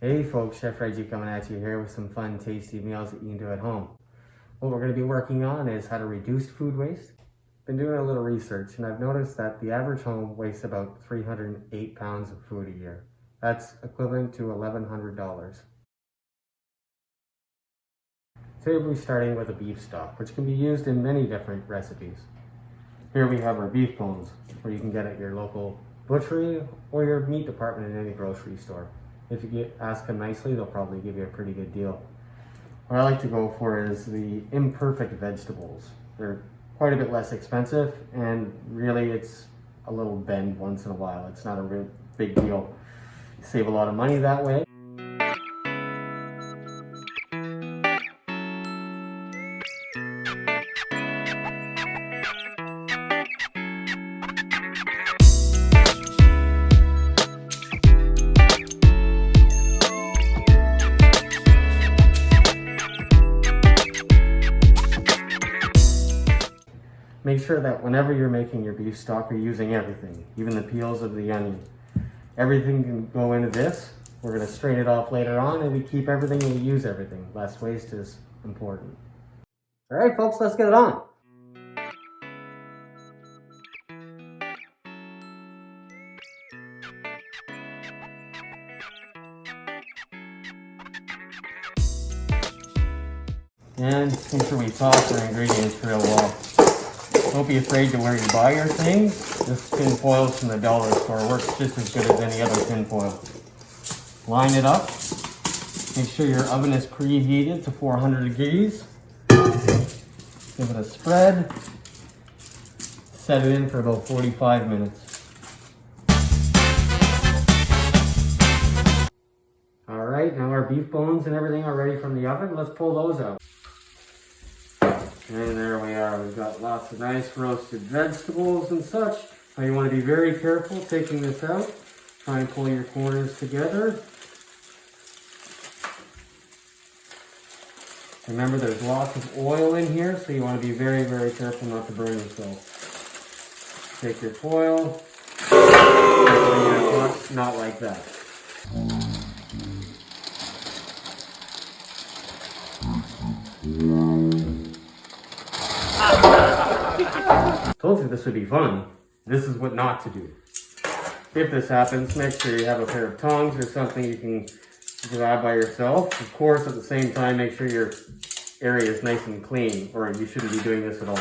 Hey folks, Chef Reggie coming at you here with some fun, tasty meals that you can do at home. What we're going to be working on is how to reduce food waste. Been doing a little research and I've noticed that the average home wastes about 308 pounds of food a year. That's equivalent to $1,100. Today we'll be starting with a beef stock, which can be used in many different recipes. Here we have our beef bones, where you can get at your local butchery or your meat department in any grocery store. If you ask them nicely, they'll probably give you a pretty good deal. What I like to go for is the imperfect vegetables. They're quite a bit less expensive, and really it's a little bend once in a while. It's not a real big deal. You save a lot of money that way. Make sure that whenever you're making your beef stock, you're using everything, even the peels of the onion. Everything can go into this. We're going to strain it off later on, and we keep everything and we use everything. Less waste is important. All right, folks, let's get it on. And make sure we toss our ingredients real well. Don't be afraid to where you buy your things. This tin foil from the dollar store works just as good as any other tin foil. Line it up. Make sure your oven is preheated to 400 degrees. Give it a spread. Set it in for about 45 minutes. All right, now our beef bones and everything are ready from the oven. Let's pull those out. And there we are. We've got lots of nice roasted vegetables and such. Now you want to be very careful taking this out. Try and pull your corners together. Remember, there's lots of oil in here, so you want to be very, very careful not to burn yourself. Take your foil, not like that. Told you this would be fun. This is what not to do. If this happens, make sure you have a pair of tongs or something you can grab by yourself. Of course, at the same time, make sure your area is nice and clean, or you shouldn't be doing this at all.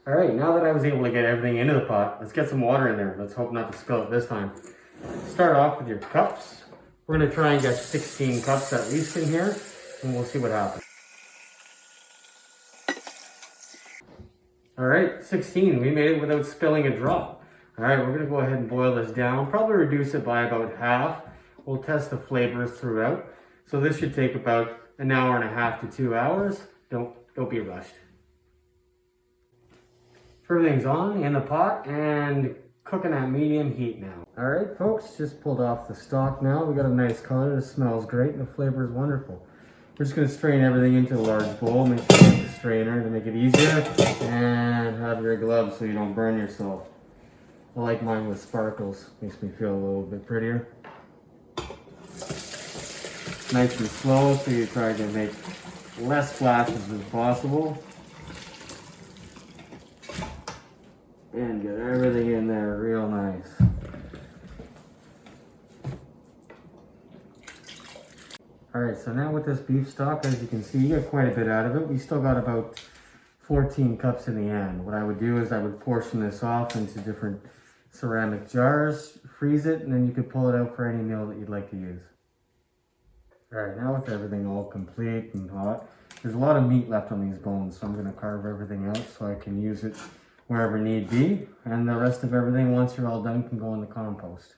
All right, now that I was able to get everything into the pot, let's get some water in there. Let's hope not to spill it this time. Start off with your cups. We're gonna try and get 16 cups at least in here, and we'll see what happens. All right, 16, we made it without spilling a drop. All right, we're gonna go ahead and boil this down, probably reduce it by about half. We'll test the flavors throughout. So this should take about an hour and a half to 2 hours. Don't be rushed. Everything's on in the pot and cooking at medium heat now. All right, folks, just pulled off the stock now. We got a nice color, it smells great, and the flavor is wonderful. We're just going to strain everything into a large bowl. Make sure you have the strainer to make it easier. And have your gloves so you don't burn yourself. I like mine with sparkles. Makes me feel a little bit prettier. Nice and slow, so you try to make less splashes as possible. And get everything in there real nice. Alright, so now with this beef stock, as you can see, you got quite a bit out of it. We still got about 14 cups in the end. What I would do is I would portion this off into different ceramic jars, freeze it, and then you could pull it out for any meal that you'd like to use. Alright, now with everything all complete and hot, there's a lot of meat left on these bones, so I'm going to carve everything out so I can use it wherever need be. And the rest of everything, once you're all done, can go in the compost.